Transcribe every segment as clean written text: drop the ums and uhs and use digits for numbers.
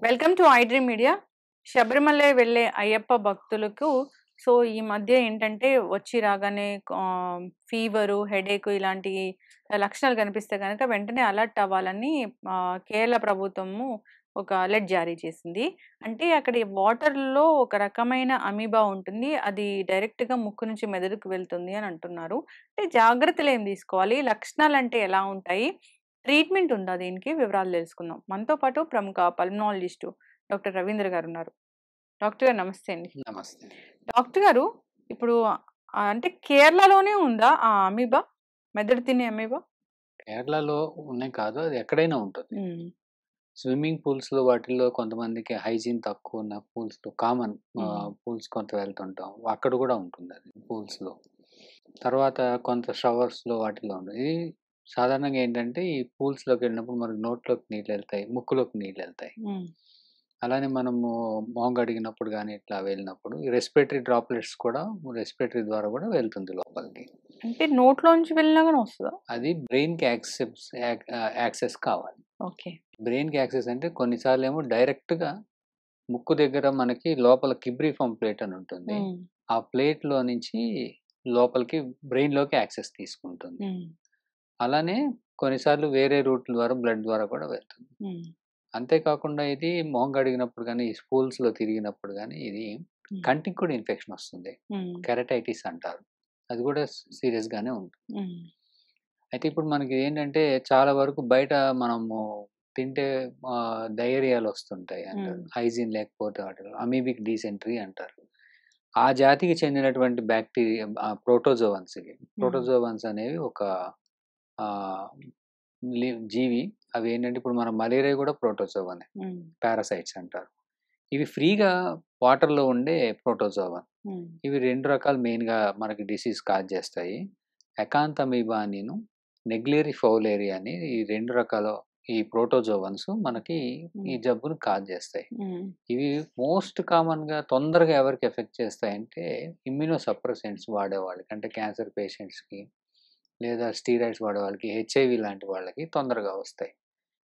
Welcome to iDream media. Sabarimala వెళ్ళే అయ్యప్ప భక్తులకు ఈ మధ్య ఏంటంటే వచ్చి రాగానే ఫీవరు, హెడేక్ ఇలాంటి లక్షణాలు కనిపిస్తే గనక వెంటనే అలర్ట్ అవ్వాలని కేరళ ప్రభుత్వము ఒక అలర్ట్ జారీ చేసింది. అంటే అక్కడి వాటర్‌లో ఒక రకమైన అమీబా ఉంటుంది. అది డైరెక్ట్‌గా ముక్కు నుంచి మెదడుకు వెళ్తుంది అని అంటున్నారు. అంటే జాగ్రత్తలేం తీసుకోవాలి? లక్షణాలంటే ఎలా ఉంటాయి? ట్రీట్మెంట్ ఉందా దీనికి? వివరాలు తెలుసుకుందాం. మనతో పాటు ప్రముఖ పల్మనాలజిస్టు డాక్టర్ రవీంద్ర గారున్నారు. డాక్టర్ గారు నమస్తే అండి. నమస్తే. డాక్టర్ గారు ఇప్పుడు అంటే కేరళలోనే ఉందా ఆ అమీబా? మెదడు తినే అమీబా? కేరళలో ఉన్నాయి కాదు. అది ఎక్కడైనా ఉంటుంది. స్విమ్మింగ్ పూల్స్‌లో వాటిల్లో కొంతమందికి హైజీన్ తక్కువ ఉన్న పూల్స్‌లో కామన్ పూల్స్ కొంత వెళ్తుంటాం. అక్కడ కూడా ఉంటుందది పూల్స్‌లో. తర్వాత కొంత షవర్స్‌లో వాటిలో ఉంటుంది. ఇది సాధారణంగా ఏంటంటే ఈ పూల్స్‌లోకి వెళ్ళినప్పుడు మనకు నోట్లోకి నీళ్ళెళ్తాయి. ముక్కులోకి నీళ్ళెళ్తాయి. అలానే మనము మొహం కడిగినప్పుడు గానీ ఇట్లా వెళ్ళినప్పుడు ఈ రెస్పిరేటరీ డ్రాప్లెట్స్ కూడా రెస్పిరేటరీ ద్వారా కూడా వెళ్తుంది లోపలికి. అంటే నోట్లోంచి వెళ్ళినా గాని వస్తదా? అది బ్రెయిన్‌కి యాక్సెస్ కావాలి. ఓకే. బ్రెయిన్‌కి యాక్సెస్ అంటే కొన్నిసార్లేమో డైరెక్ట్‌గా ముక్కు దగ్గర మనకి లోపల కిబ్రిఫార్మ్ ప్లేట్ అని ఉంటుంది. ఆ ప్లేట్‌లో నుంచి లోపలికి బ్రెయిన్‌లోకి యాక్సెస్ తీసుకుంటుంది. అలానే కొన్నిసార్లు వేరే రూట్‌ల ద్వారా బ్లడ్ ద్వారా కూడా వెళ్తుంది. అంతేకాకుండా ఇది మొహం కడిగినప్పుడు గానీ, ఈ స్కూల్స్‌లో తిరిగినప్పుడు గానీ ఇది కంటికి కూడా ఇన్ఫెక్షన్ వస్తుంది. కెరటైటిస్ అంటారు. అది కూడా సీరియస్‌గానే ఉంటుంది. అయితే ఇప్పుడు మనకి ఏంటంటే చాలా వరకు బయట మనము తింటే డయేరియాలు వస్తుంటాయి అంటారు. హైజీన్ లేకపోతే వాటిలో అమీబిక్ డిసెంట్రీ అంటారు. ఆ జాతికి చెందినటువంటి బ్యాక్టీరియా ప్రోటోజోవన్స్ ఇవి. ప్రోటోజోవన్స్ అనేవి ఒక ఆహ్, జీవి. అవి ఏంటంటే ఇప్పుడు మన మలేరియా కూడా ప్రోటోజోవనే. పారాసైట్స్ అంటారు. ఇవి ఫ్రీగా వాటర్‌లో ఉండే ప్రోటోజోవా. ఇవి 2 రకాలు మెయిన్‌గా మనకి డిసీజ్ కాజ్ చేస్తాయి. అకాంతమీబా అనిను, నెగ్లేరి ఫౌలేరి అని ఈ 2 రకాల ఈ ప్రోటోజోవన్స్ మనకి ఈ జబ్బును కాజ్ చేస్తాయి. ఇవి మోస్ట్ కామన్‌గా తొందరగా ఎవరికి ఎఫెక్ట్ చేస్తాయంటే ఇమ్యూనో సప్రెసెంట్స్ వాడేవాళ్ళకి. అంటే క్యాన్సర్ పేషెంట్స్‌కి లేదా స్టీరాయిడ్స్ వాడేవాళ్ళకి, హెచ్ఐవీ లాంటి వాళ్ళకి తొందరగా వస్తాయి.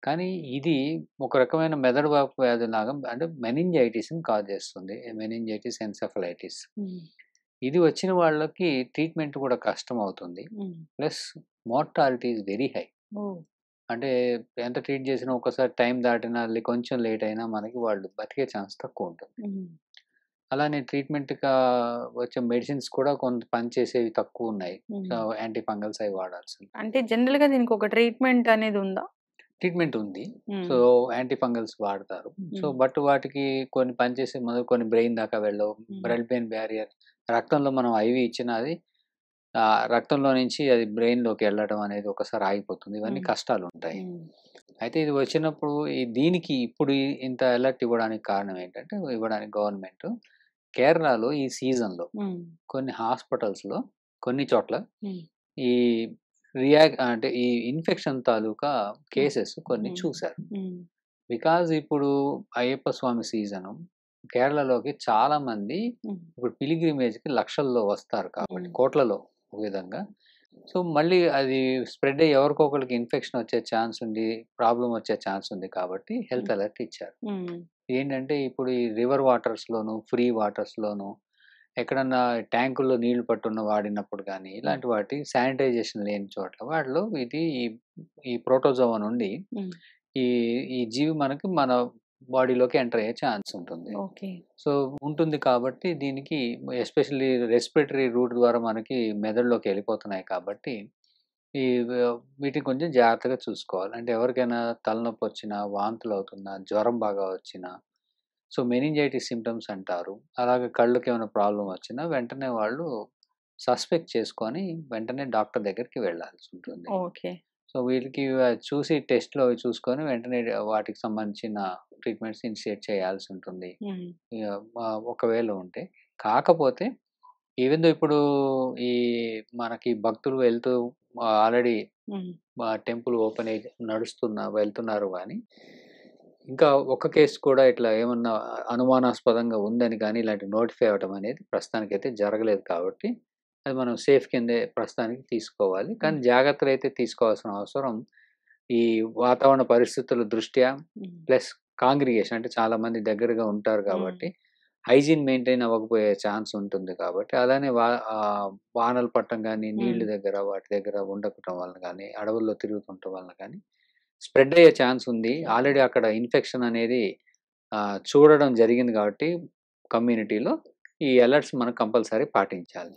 కానీ ఇది ఒక రకమైన మెదడు వాపు వ్యాధిలాగా అంటే మెనింజైటిస్‌ని కాజ్ చేస్తుంది. Meningitis, encephalitis. ఇది వచ్చిన వాళ్ళకి ట్రీట్మెంట్ కూడా కష్టమవుతుంది. Plus mortality is very high. అంటే ఎంత ట్రీట్ చేసినా ఒక్కసారి టైం దాటినా కొంచెం లేట్ అయినా మనకి వాళ్ళు బతికే ఛాన్స్ తక్కువ ఉంటుంది. అలానే ట్రీట్మెంట్‌గా వచ్చే మెడిసిన్స్ కూడా కొంత పనిచేసేవి తక్కువున్నాయి. సో, యాంటీ ఫంగల్స్ అవి వాడాల్సింది. అంటే జనరల్‌గా దీనికి ఒక ట్రీట్మెంట్ అనేది ఉందా? ట్రీట్మెంట్ ఉంది. సో, యాంటీ ఫంగల్స్ వాడతారు. సో, బట్ వాటికి కొన్ని పనిచేసే మందులు కొన్ని బ్రెయిన్ దాకా వెళ్ళవు. బ్లడ్ బ్రెయిన్ బ్యారియర్ రక్తంలో మనం ఐవీ ఇచ్చినా అది రక్తంలో నుంచి అది బ్రెయిన్‌లోకి వెళ్ళడం అనేది ఒకసారి ఆగిపోతుంది. ఇవన్నీ కష్టాలుంటాయి. అయితే ఇది వచ్చినప్పుడు దీనికి ఇప్పుడు ఇంత అలర్ట్ ఇవ్వడానికి కారణం ఏంటంటే ఇవ్వడానికి గవర్నమెంట్ కేరళలో ఈ సీజన్‌లో కొన్ని హాస్పిటల్స్‌లో కొన్ని చోట్ల ఈ అంటే ఈ ఇన్ఫెక్షన్ తాలూకా కేసెస్ కొన్ని చూసారు. బికాజ్ ఇప్పుడు అయ్యప్ప స్వామి సీజను. కేరళలోకి చాలా మంది ఇప్పుడు పిలిగ్రిమేజ్‌కి లక్షల్లో వస్తారు కాబట్టి కోట్లలో ఒక విధంగా. సో, మళ్ళీ అది స్ప్రెడ్ అయ్యి ఎవరికొకళ్ళకి ఇన్ఫెక్షన్ వచ్చే ఛాన్స్ ఉంది. ప్రాబ్లమ్ వచ్చే ఛాన్స్ ఉంది కాబట్టి హెల్త్ అలర్ట్ ఇచ్చారు. ఏంటంటే ఇప్పుడు ఈ రివర్ వాటర్స్‌లోను, ఫ్రీ వాటర్స్‌లోను ఎక్కడన్నా ట్యాంకుల్లో నీళ్లు పట్టున్న వాడినప్పుడు గానీ, ఇలాంటి వాటి శానిటైజేషన్ లేని చోట్ల వాటిలో ఈ ప్రోటోజోవా నుండి ఈ ఈ జీవి మనకి మన బాడీలోకి ఎంటర్ అయ్యే ఛాన్స్ ఉంటుంది. ఓకే. సో, ఉంటుంది కాబట్టి దీనికి ఎస్పెషల్లీ రెస్పిరేటరీ రూట్ ద్వారా మనకి మెదడులోకి వెళ్ళిపోతున్నాయి కాబట్టి ఈ వీటిని కొంచెం జాగ్రత్తగా చూసుకోవాలి. అంటే ఎవరికైనా తలనొప్పి వచ్చినా, వాంతులు అవుతున్నా, జ్వరం బాగా వచ్చినా సో, మెనింజైటిస్ సింప్టమ్స్ అంటారు. అలాగే కళ్ళకేమైనా ప్రాబ్లమ్ వచ్చినా వెంటనే వాళ్ళు సస్పెక్ట్ చేసుకొని వెంటనే డాక్టర్ దగ్గరికి వెళ్ళాల్సుంటుంది. ఓకే. సో, వీళ్ళకి చూసి టెస్ట్‌లు అవి చూసుకొని వెంటనే వాటికి సంబంధించిన ట్రీట్మెంట్స్ ఇనిషియేట్ చేయాల్సుంటుంది. ఒకవేళ ఉంటే. కాకపోతే ఈవెన్ దో ఇప్పుడు ఈ మనకి భక్తులు వెళ్తూ ఆల్రెడీ టెంపుల్ ఓపెన్ అయ్యి వెళ్తున్నారు గానీ ఇంకా ఒక్క కేస్ కూడా ఇట్లా ఏమన్నా అనుమానాస్పదంగా ఉందని గానీ, ఇలాంటి నోటిఫై అవ్వడం అనేది ప్రస్తుతానికైతే జరగలేదు కాబట్టి, అది మనం సేఫ్ కిందే ప్రస్తుతానికి తీసుకోవాలి. కానీ జాగ్రత్తలైతే తీసుకోవాల్సిన అవసరం ఈ వాతావరణ పరిస్థితుల దృష్ట్యా, ప్లస్ కాంగ్రిగేషన్ అంటే చాలా మంది దగ్గరగా ఉంటారు కాబట్టి హైజీన్ మెయింటైన్ అవ్వకపోయే ఛాన్స్ ఉంటుంది కాబట్టి అలానే వానలు పడటం గానీ, నీళ్ల దగ్గర వాటి దగ్గర ఉండకపోవటం వలన గానీ, అడవుల్లో తిరుగుతుండటం వలన గానీ స్ప్రెడ్ అయ్యే ఛాన్స్ ఉంది. ఆల్రెడీ అక్కడ ఇన్ఫెక్షన్ అనేది చూడడం జరిగింది కాబట్టి కమ్యూనిటీలో ఈ అలర్ట్స్ మనం కంపల్సరీ పాటించాలి.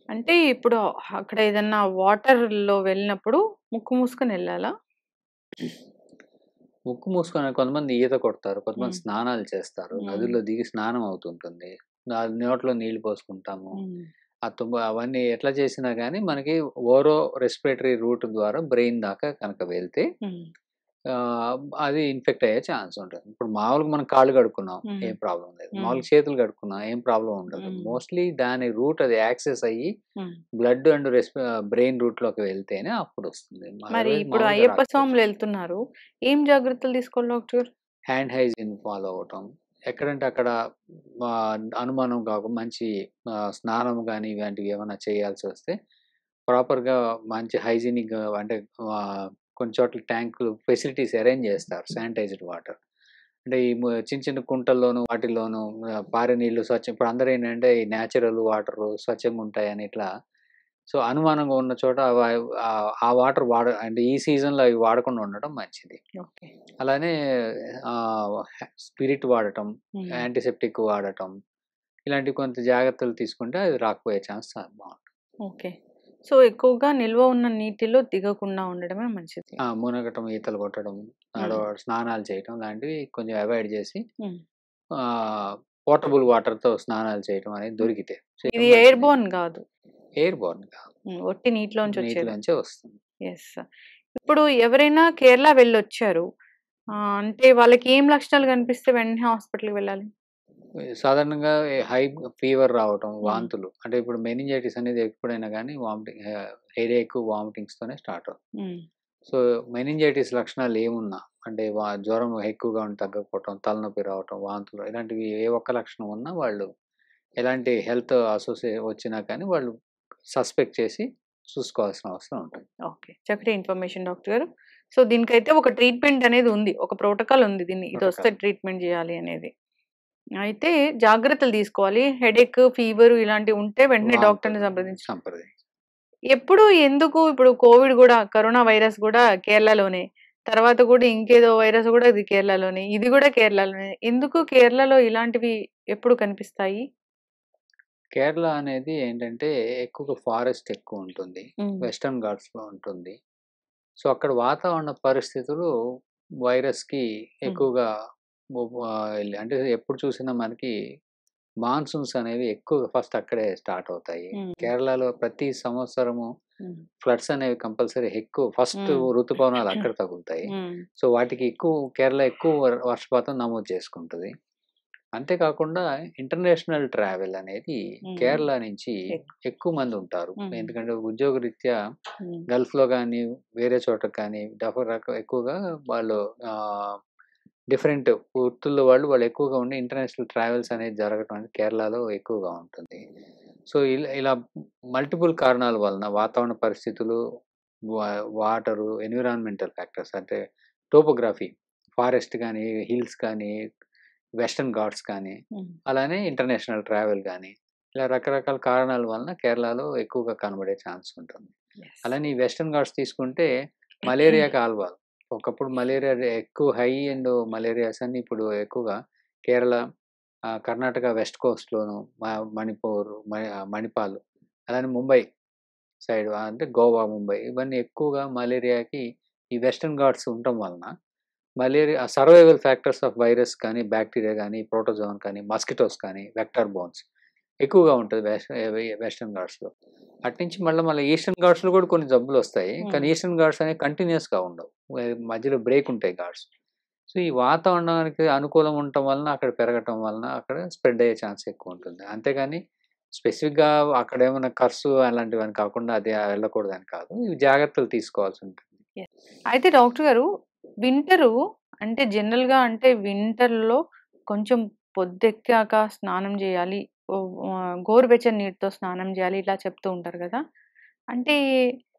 అంటే ఇప్పుడు అక్కడ ఏదన్నా వాటర్‌లో వెళ్ళినప్పుడు ముక్కు మూసుకొని ఎళ్ళాలా? ముక్కు మూసుకొని కొంతమంది ఈత కొడతారు. కొంతమంది హ్మ్. స్నానాలు చేస్తారు. హ్మ్. నదుల్లో దిగి స్నానం అవుతుంటుంది. నోట్లో నీళ్లు పోసుకుంటాము. హ్మ్. అవన్నీ ఎట్లా చేసినా గానీ మనకి రెస్పిరేటరీ రూట్ ద్వారా బ్రెయిన్ దాకా కనుక వెళ్తే హ్మ్. అది ఇన్ఫెక్ట్ అయ్యే ఛాన్స్ ఉంటది. ఇప్పుడు మామూలుగా మనం కాళ్ళు కడుక్కున్నాం. హ్మ్. ఏం ప్రాబ్లమ్ లేదు. హ్మ్. మామూలుగా చేతులు కడుక్కున్నా ఏం ప్రాబ్లమ్ ఉండదు. హ్మ్. మోస్ట్‌లీ దాని రూట్ అది యాక్సెస్ అయ్యి హ్మ్. బ్లడ్ అండ్ బ్రెయిన్ రూట్‌లోకి వెళ్తేనే అప్పుడొస్తుంది. మరి అదర్‌వైజ్ ఇప్పుడు మామూలుగా అయ్యప్ప రాకపోవచ్చు. స్వాములు ఎళ్తున్నారు. ఏం జాగ్రత్తలు తీసుకోవాలి డాక్టర్? హ్యాండ్ హైజీన్ ఫాలో అవ్వటం. ఎక్కడంటే అక్కడ అనుమానం మంచి స్నానం గాని ఇలాంటివి ఏమన్నా చేయాల్సొస్తే ప్రాపర్‌గా మంచి హైజీనిక్‌గా అంటే కొన్ని చోట్ల ట్యాంకులు ఫెసిలిటీస్ అరేంజ్ చేస్తారు. Sanitised water. అంటే ఈ చిన్న చిన్న కుంటల్లోను వాటిల్లోను పారే నీళ్లు ఇప్పుడు అందరూ ఏంటంటే ఈ నేచురల్ వాటరు స్వచ్ఛంగుంటాయని ఇట్లా సో, అనుమానంగా ఉన్న చోట ఆ వాటర్ అంటే ఈ సీజన్‌లో అవి వాడకుండా ఉండడం మంచిది. ఓకే. అలానే స్పిరిట్ వాడటం, హ్మ్. యాంటీసెప్టిక్ వాడటం, ఇలాంటి కొంత జాగ్రత్తలు తీసుకుంటే అది రాకపోయే ఛాన్స్ చాలా బావుంటుంది. ఓకే. సో, ఎక్కువగా నిల్వ ఉన్న నీటిలో దిగకుండా ఉండడమే మంచిది. మునగటం, ఈతలు కొట్టడం, హ్మ్. స్నానాలు చేయటం లాంటివి కొంచెం అవాయిడ్ చేసి హ్మ్. పోర్టబుల్ వాటర్‌తో స్నానాలు చేయటం అనేది దొరికితే చేయడం ఇది ఎయిర్ మంచిది. బోర్న్ గాదు. ఎయిర్ బోర్న్ కాదు. ఒట్టి నీటిలోంచి వచ్చేదే. నీటిలోంచే వస్తుంది. యెస్. ఇప్పుడు ఎవరైనా కేరళ వెళ్ళొచ్చారు. అంటే వాళ్ళకి ఏం లక్షణాలు కనిపిస్తే వెంటనే హాస్పిటల్‌కి వెళ్ళాలి? సాధారణంగా హై ఫీవర్ రావటం, హ్మ్. వాంతులు అంటే ఇప్పుడు మెనింజైటిస్ అనేది ఎప్పుడైనా గానీ హెడేక్, వామిటింగ్స్‌తోనే స్టార్ట్ అవుతుంది. హ్మ్. సో, మెనింజైటిస్ లక్షణాలు ఏమున్నా అంటే జ్వరం ఎక్కువగా ఉండి తగ్గకపోవటం, తలనొప్పి రావటం, వాంతులు ఇలాంటివి ఏ ఒక్క లక్షణం ఉన్నా వాళ్ళు ఎలాంటి హెల్త్ వచ్చినా కానీ వాళ్ళు సస్పెక్ట్ చేసి చూసుకోవాల్సిన అవసరం ఉంటుంది. ఓకే. చక్కటి ఇన్ఫర్మేషన్ డాక్టర్ గారు. సో, దీనికైతే ఒక ట్రీట్‌మెంట్ అనేది ఉంది. ఒక ప్రోటోకాల్ ఉంది. ఇదొస్తే ప్రోటోకాల్. ట్రీట్‌మెంట్ జేయాలి అనేది. అయితే జాగ్రత్తలు తీసుకోవాలి. హెడేక్, ఫీవర్ ఇలాంటివి ఉంటే వెంటనే వాంతులు డాక్టర్‌ని సంప్రదించాలి. సంప్రదించి ఎందుకు ఇప్పుడు కోవిడ్ గూడా, కరోనా వైరస్ గూడా కేరళలోనే. తర్వాత గూడా ఇంకేదో వైరస్ గూడా ఇది కేరళలోనే. ఇది గూడా కేరళలోనే. ఎందుకు కేరళలో ఇలాంటివి ఎప్పుడు కనిపిస్తాయి? కేరళ అనేది ఏంటంటే ఎక్కువగా ఫారెస్ట్ ఎక్కువుంటుంది. హ్మ్. వెస్టర్న్ ఘాట్స్‌లో ఉంటుంది. సో, అక్కడ వాతావరణ పరిస్థితులు వైరస్‌కి హ్మ్. ఎక్కువగా అంటే ఎప్పుడు చూసినా మనకి మాన్సూన్స్ అనేవి ఎక్కువగా ఫస్ట్ అక్కడే స్టార్ట్ అవుతాయి. హ్మ్. కేరళలో ప్రతి సంవత్సరము హ్మ్. ఫ్లడ్స్ అనేవి కంపల్సరీ ఫస్ట్ హ్మ్. ఋతుపవనాలు అక్కడ తగులుతాయి. హ్మ్. సో, వాటికి కేరళ ఎక్కువ వర్షపాతం నమోదు చేసుకుంటది. అంతే కాకుండా ఇంటర్నేషనల్ ట్రావెల్ అనేది హ్మ్. కేరళ నుంచి ఎక్కువ మంది ఉంటారు. హ్మ్. ఎందుకంటే ఉద్యోగరీత్యా హ్మ్. గల్ఫ్‌లో గానీ, వేరే చోటకి కానీ ఎక్కువగా వాళ్ళు డిఫరెంట్ వృత్తుల్లో వాళ్ళు ఎక్కువగా ఉండి ఇంటర్నేషనల్ ట్రావెల్స్ అనేది జరగటం అనేది కేరళలో ఎక్కువగా ఉంటుంది. సో, ఇలా మల్టిపుల్ కారణాల వలన వాతావరణ పరిస్థితులు, వా వాటరు, ఎన్విరాన్మెంటల్ ఫ్యాక్టర్స్ అంటే టోపోగ్రఫీ, ఫారెస్ట్ గానీ, హిల్స్ కానీ, వెస్టర్న్ ఘాట్స్ కానీ, హ్మ్. అలానే ఇంటర్నేషనల్ ట్రావెల్ గానీ, ఇలా రకరకాల కారణాల వలన కేరళలో ఎక్కువగా కనబడే ఛాన్స్ ఉంటుంది. యెస్. అలానే ఈ వెస్టర్న్ ఘాట్స్ తీసుకుంటే మలేరియాకి ఆల్వాల్. ఒకప్పుడు మలేరియా ఎక్కువ హై ఎండ్ మలేరియాస్ అన్నీ ఇప్పుడు ఎక్కువగా కేరళ, కర్ణాటక వెస్ట్ కోస్ట్‌లోను, మణిపూర్, మణిపాల్ అలానే ముంబై సైడ్ అంటే గోవా, ముంబై ఇవన్నీ ఎక్కువగా మలేరియాకి ఈ వెస్టర్న్ ఘాట్స్ ఉండటం వలన సర్వైవల్ ఫ్యాక్టర్స్ ఆఫ్ వైరస్ కానీ, బాక్టీరియా గానీ, ప్రోటోజోన్ కానీ, మస్కిటోస్ కానీ, వెక్టర్ బోర్న్స్ ఎక్కువగా ఉంటది వెస్టర్న్ ఘాట్స్‌లో. అటునుంచి మళ్ళీ ఈస్టర్న్ ఘాట్స్‌లో కూడా కొన్ని జబ్బులొస్తాయి. కానీ హ్మ్. ఈస్టర్న్ ఘాట్స్ అనేవి కంటిన్యూయస్‌గా ఉండవు. మధ్యలో బ్రేక్ ఉంటాయి ఘాట్స్. సో, ఈ వాతావరణానికి అనుకూలంగా ఉండటం వలన, అక్కడ పెరగటం వలన అక్కడ స్ప్రెడ్ అయ్యే ఛాన్స్ ఎక్కువుంటుంది. అంతేగాని స్పెసిఫిక్‌గా అక్కడేమన్నా కర్సు అలాంటివని కాకుండా అది వెళ్ళకూడదని కాదు. ఇవి జాగ్రత్తలు తీసుకోవాల్సి ఉంటుంది. యెస్. అయితే డాక్టర్ గారు వింటరు అంటే జనరల్‌గా అంటే వింటర్‌లో కొంచెం పొద్దెక్కాక స్నానం జేయాలి. గోరువెచ్చని నీటితో స్నానం జేయాలి. ఇట్లా చెప్తూ ఉంటారు గదా! అంటే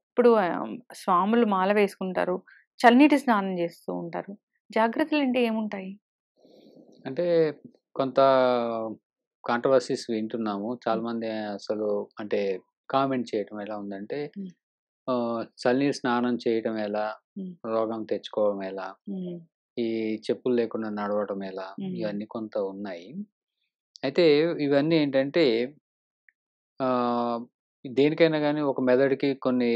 ఇప్పుడు స్వాములు మాల వేసుకుంటారు. చన్నీటి స్నానం జేస్తూ ఉంటారు. జాగ్రత్తలంటే ఏముంటాయి? అంటే కొంత కాంట్రవర్సీస్ వింటున్నాము. హ్మ్. చాలామంది అసలు అంటే కామెంట్ చేయటం ఎలా ఉందంటే హ్మ్. చన్నీరు స్నానం చేయటం ఎలా? హ్మ్. రోగం తెచ్చుకోవడం ఎలా? హ్మ్. ఈ చెప్పులు లేకుండా నడవటం ఎలా? హ్మ్. ఇవన్నీ కొంత ఉన్నాయి. అయితే ఇవన్నీ ఏంటంటే ఆహ్, దేనికైనా గాని ఒక మెదడుకి కొన్ని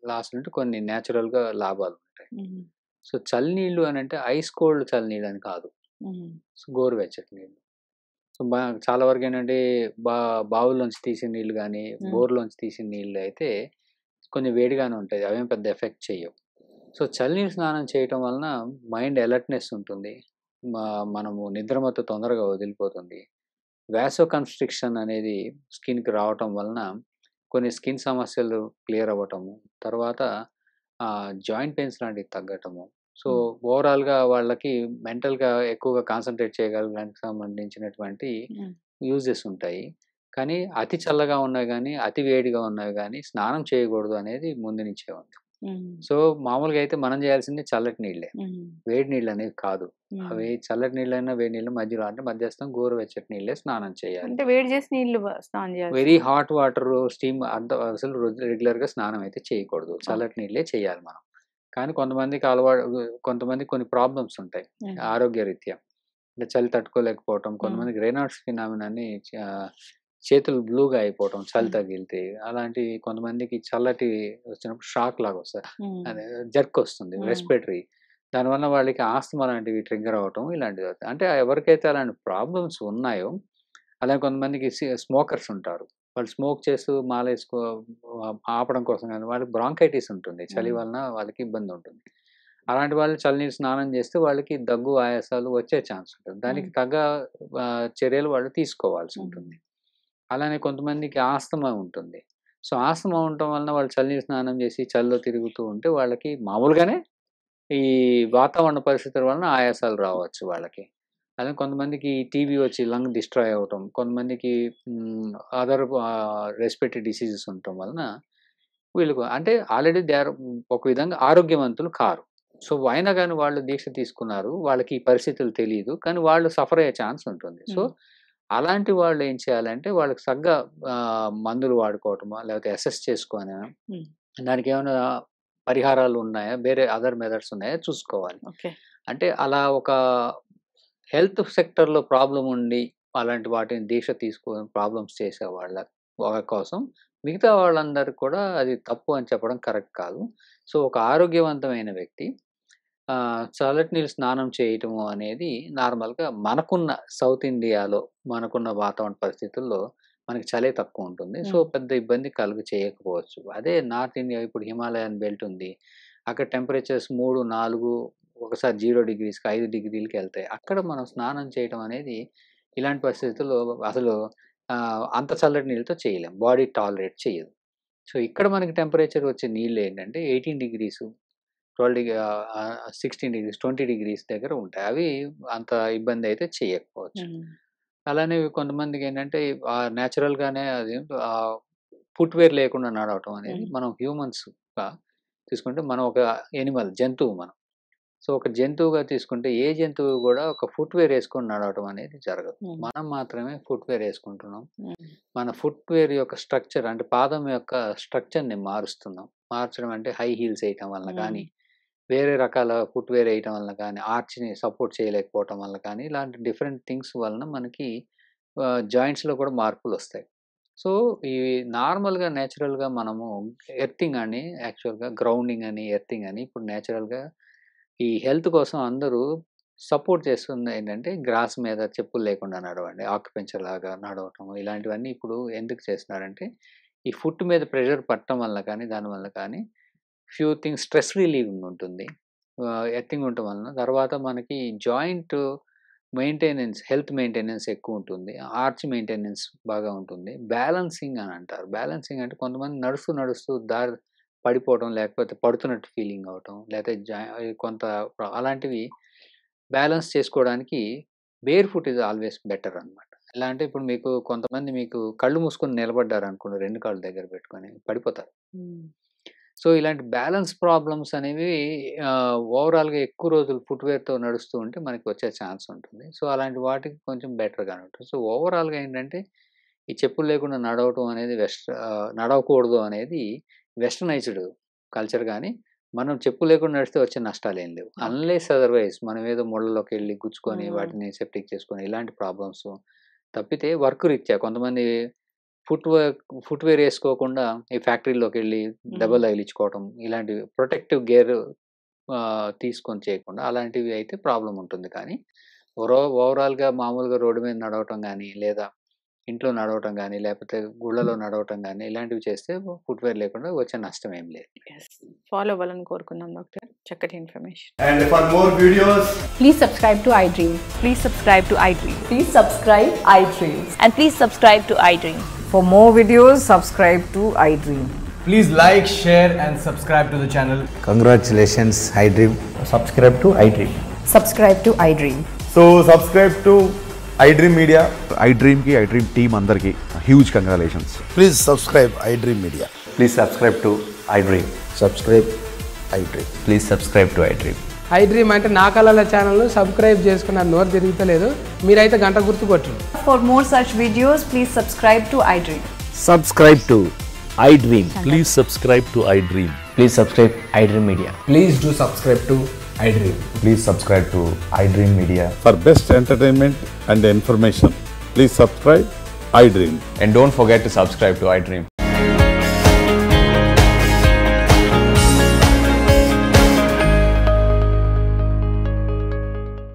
లాసులుంటే కొన్ని నేచురల్‌గా లాభాలుంటాయి. హుహు. సో, చన్నీళ్ళు అనంటే ఐస్ కోల్డ్ చన్నీళ్ళని కాదు. హుహు. గోరువెచ్చటి నీళ్ళు. సో, చాలా వరకేంటంటే బా బావుల్లోంచి తీసిన నీళ్ళు గానీ, హ్మ్. బోర్‌లోంచి తీసిన నీళ్ళు అయితే కొంచెం వేడిగానే ఉంటాయి. అవేం పెద్ద ఎఫెక్ట్ చెయ్యవు. సో, చన్నీరు స్నానం చేయటం వలన మైండ్ అలర్ట్‌నెస్ ఉంటుంది. మా మనము నిద్రమత్తు తొందరగా వదిలిపోతుంది. వాసో కన్‌స్ట్రిక్షన్ అనేది స్కిన్‌కి రావటం వలన కొన్ని స్కిన్ సమస్యలు క్లియర్ అవ్వటము. తర్వాత జాయింట్ పెయిన్స్ లాంటివి తగ్గటము. సో, హ్మ్. ఓవరాల్‌గా వాళ్ళకి మెంటల్‌గా ఎక్కువగా కాన్సంట్రేట్ చేయగలగడానికి సంబంధించినటువంటి హ్మ్. యూజెస్ ఉంటాయి. కానీ అతి చల్లగా ఉన్నవి గానీ, అతి వేడిగా ఉన్నవి గానీ స్నానం చేయకూడదు అనేది ముందు నుంచే ఉంది. హ్మ్. సో, మామూలుగా అయితే మనం చేయాల్సింది చల్లటి నీళ్ళే. హ్మ్. వేడి నీళ్ళనేవి కాదు. హ్మ్. అవి చల్లటి నీళ్ళైనా, వేడి నీళ్ళు మధ్యలో అంటే మధ్యస్థం గోరువెచ్చటి నీళ్ళే స్నానం చేయాలి. అంటే వేడి చేసి నీళ్ళు స్నానం వెరీ చేయాల్సింది. హాట్ వాటరు, స్టీమ్ అంత అసలు రెగ్యులర్‌గా స్నానం అయితే చేయకూడదు. ఓకే. చల్లటి నీళ్ళే చేయాలి మనం. కానీ కొంతమందికి కొన్ని ప్రాబ్లమ్స్ ఉంటాయి హ్మ్. ఆరోగ్యరీత్యా. అంటే చలి తట్టుకోలేకపోవటం, హ్మ్. కొంతమందికి రేనాల్డ్స్ ఫినామినా అని చేతులు బ్లూగా అయిపోవటం చలి హ్మ్. తగిలితే. అలాంటివి కొంతమందికి చల్లటి వచ్చినప్పుడు షాక్ లాగా వస్తది. హ్మ్. అదే జర్క్ వస్తుంది. హ్మ్. రెస్పిరేటరీ. దానివల్ల వాళ్ళకి ఆస్తమా లాంటివి ట్రిగ్గర్ అవ్వటం ఇలాంటివి అవుతాయి. అంటే ఎవరికైతే అలాంటి ప్రాబ్లమ్స్ ఉన్నాయో, అలాగే కొంతమందికి స్మోకర్స్ ఉంటారు. వాళ్ళు స్మోక్ చేస్తూ మాలేసుకో ఆపడం కోసం గాని వాళ్ళకి బ్రాంకైటిస్ ఉంటుంది. చలి హ్మ్. వలన వాళ్ళకి ఇబ్బందుంటుంది. అలాంటి వాళ్ళు చల్లనీరు స్నానం చేస్తే వాళ్ళకి దగ్గు, ఆయాసాలు వచ్చే ఛాన్స్ ఉంటుంది. హ్మ్. దానికి తగ్గ చర్యలు వాళ్ళు హుహు. తీసుకోవాల్సుంటుంది. అలానే కొంతమందికి ఆస్తమా ఉంటుంది. సో, ఆస్తమా ఉండటం వలన వాళ్ళు చల్లనీరు స్నానం చేసి చలిలో తిరుగుతూ ఉంటే వాళ్ళకి మామూలుగానే ఈ వాతావరణ పరిస్థితుల వలన ఆయాసాలు రావచ్చు వాళ్ళకి. అదే కొంతమందికి టీబీ వచ్చి లంగ్ డిస్ట్రాయ్ అవ్వటం, కొంతమందికి అదర్ రెస్పిరేటరీ డిసీజెస్ ఉండటం వలన వీళ్ళకు అంటే ఆల్రెడీ దే ఆర్ ఒక విధంగా ఆరోగ్యవంతులు కారు. సో, అయినా గాని వాళ్ళు దీక్ష తీసుకున్నారు. వాళ్ళకి ఈ పరిస్థితులు తెలీదు. కానీ వాళ్ళు సఫర్ అయ్యే ఛాన్స్ ఉంటుంది. సో, హ్మ్. అలాంటి వాళ్ళు ఏం చేయాలంటే వాళ్ళకి మందులు వాడుకోవటమో, లేకపోతే అసెస్ చేసుకోనా, హ్మ్. దానికేమైనా పరిహారాలు ఉన్నాయా? వేరే అదర్ మెథడ్స్ ఉన్నాయా చూసుకోవాలి. ఓకే. అంటే అలా ఒక హెల్త్ సెక్టర్‌లో ప్రాబ్లమ్ ఉండి, అలాంటి వాటిని దీక్ష తీసుకొని ప్రాబ్లమ్స్ చేసే వాళ్ళ కోసం మిగతా వాళ్ళందరికి కూడా అది తప్పు అని చెప్పడం కరెక్ట్ కాదు. సో, ఒక ఆరోగ్యవంతమైన వ్యక్తి చల్లటి నీళ్ళు స్నానం చేయటము అనేది నార్మల్‌గా మనకున్న సౌత్ ఇండియాలో మనకున్న వాతావరణ పరిస్థితుల్లో మనకి చలే తక్కువుంటుంది. సో, హ్మ్. పెద్ద ఇబ్బంది చేయకపోవచ్చు. అదే నార్త్ ఇండియా ఇప్పుడు హిమాలయన్ బెల్ట్ ఉంది. అక్కడ టెంపరేచర్స్ 3, 4 ఒకసారి 0 డిగ్రీస్‌కి 5 డిగ్రీలకెళ్తాయి. అక్కడ మనం స్నానం చేయటం అనేది ఇలాంటి పరిస్థితుల్లో అసలు అంత చల్లటి నీళ్ళతో చేయలేం. బాడీ టాలరేట్ చేయదు. సో, ఇక్కడ మనకి టెంపరేచర్ వచ్చే నీళ్ళేంటంటే 18 డిగ్రీసు 16 డిగ్రీస్, 20 డిగ్రీస్ దగ్గర ఉంటాయి. అవి అంత ఇబ్బందయితే చేయకపోవచ్చు. హ్మ్. అలానే కొంతమందికేంటంటే నేచురల్‌గానే అది ఫుట్‌వేర్ లేకుండా నడవటం అనేది హ్మ్. మనం హ్యూమన్స్‌గా తీసుకుంటే మనం ఒక జంతువు మనం. సో, ఒక జంతువుగా తీసుకుంటే ఏ జంతువు గూడా ఒక ఫుట్‌వేర్ యేసుకొని నడవటం అనేది జరగదు. హ్మ్. మనం మాత్రమే ఫుట్‌వేర్ యేసుకుంటున్నాం. హ్మ్. మన ఫుట్‌వేర్ యొక్క స్ట్రక్చర్ అంటే పాదం యొక్క స్ట్రక్చర్‌ని మారుస్తున్నాం. మార్చడం అంటే హై హీల్స్ ఏయటం వలన హ్మ్. గానీ, వేరే రకాల ఫుట్‌వేర్ ఏయటం వలన కానీ, ఆర్చ్‌ని సపోర్ట్ చేయలేకపోవటం వల్ల కానీ, ఇలాంటి డిఫరెంట్ థింగ్స్ వలన మనకి జాయింట్స్‌లో కూడా మార్పులొస్తాయి. సో, ఈ నార్మల్‌గా నేచురల్‌గా మనము ఎర్తింగ్ అని యాక్చువల్‌గా గ్రౌండింగ్ అని, ఎర్తింగ్ అని ఇప్పుడు నేచురల్‌గా ఈ హెల్త్ కోసం అందరూ సపోర్ట్ చేస్తుందేంటంటే గ్రాస్ మీద చెప్పులు లేకుండా నడవండి. ఆక్యుపెంచర్ లాగా నడవటం ఇలాంటివన్నీ ఇప్పుడు ఎందుకు చేస్తున్నారంటే, ఈ ఫుట్ మీద ప్రెషర్ పడటం వల్ల కానీ, దానివల్ల కానీ ఫ్యూ థింగ్స్ స్ట్రెస్ రిలీవింగ్ ఉంటుంది. ఎర్తింగ్ ఉండటం వలన. తర్వాత మనకి జాయింట్ హెల్త్ మెయింటెనెన్స్ ఎక్కువుంటుంది. ఆర్చ్ మెయింటెనెన్స్ బాగా ఉంటుంది. బ్యాలెన్సింగ్ అని అంటారు. బ్యాలెన్సింగ్ అంటే కొంతమంది నడుస్తూ, నడుస్తూ పడిపోవడం, లేకపోతే పడుతున్నట్టు ఫీలింగ్ అవ్వటం, లేతే కొంత అలాంటివి బ్యాలెన్స్ చేసుకోవడానికి bear foot is always better అనమాట. ఎలా అంటే ఇప్పుడు కొంతమంది మీకు కళ్ళు మూసుకొని నిలబడ్డారనుకోండి 2 కాళ్ళు దగ్గర పెట్టుకొని పడిపోతారు. హ్మ్. సో ఇలాంటి బ్యాలెన్స్ ప్రాబ్లమ్స్ అనేవి ఓవరాల్‌గా ఎక్కువ రోజులు ఫుట్‌వేర్‌తో నడుస్తూ ఉంటే మనకి వచ్చే ఛాన్స్ ఉంటుంది. సో అలాంటి వాటికి కొంచెం బెటర్‌గానే ఉంటుంది. సో ఓవరాల్‌గా ఏంటంటే ఈ చెప్పులు లేకుండా నడవటం అనేది నడవకూడదు అనేది వెస్టర్నైజ్డ్ కల్చర్ గానీ, మనం చెప్పులు లేకుండా నడిస్తే వచ్చే నష్టాలేం లేవు. ఓకే. అన్‌లెస్ అదర్‌వైజ్ మనమేదో ముళ్ళలోకెళ్ళి గుచ్చుకొని హ్మ్. వాటిని సెప్టిక్ చేసుకొని ఇలాంటి ప్రాబ్లమ్స్ తప్పితే వర్క్ రీత్యా కొంతమంది ఫుట్‌వేర్ ఏసుకోకుండా ఈ ఫ్యాక్టరీలోకెళ్ళి హ్మ్. దెబ్బలు తగిలించుకోవటం ఇలాంటివి ప్రొటెక్టివ్ గేర్ తీసుకొని చేయకుండా అలాంటివి అయితే ప్రాబ్లమ్ ఉంటుంది. కానీ ఓవరాల్‌గా మామూలుగా రోడ్డు మీద నడవటం గానీ, లేదా ఇంట్లో నడవటం గానీ, లేపోతే గుళ్ళలో నడవటం గానీ ఇలాంటివి చేస్తే ఫుట్‌వేర్ లేకుండా వచ్చే నష్టం ఏం లేదు. యెస్. ఫాలో అవ్వాలని కోరుకున్నాం డాక్టర్. చక్కటి information. And for more videos, Please subscribe to iDream. Please subscribe to iDream. Please subscribe iDream. And please subscribe to iDream. For more videos, subscribe to iDream. please like, share and subscribe to the channel. Congratulations, iDream. Subscribe to iDream. Subscribe to iDream. So subscribe to iDream Media. iDream की iDream team अंदर की huge congratulations. Please subscribe iDream Media. Please subscribe to iDream. Subscribe iDream. Please subscribe to iDream. iDream అంటే నా కళల channel subscribe చేసుకున్నారు, నోరు తిరుగుతలేదు, మీరైతే గంట గుర్తు కొట్టండి. For more such videos, please subscribe to iDream. Subscribe to iDream. Please subscribe to iDream. Please subscribe iDream Media. Please do subscribe to iDream. Please subscribe to iDream Media. For best entertainment and information, please subscribe iDream. And don't forget to subscribe to iDream.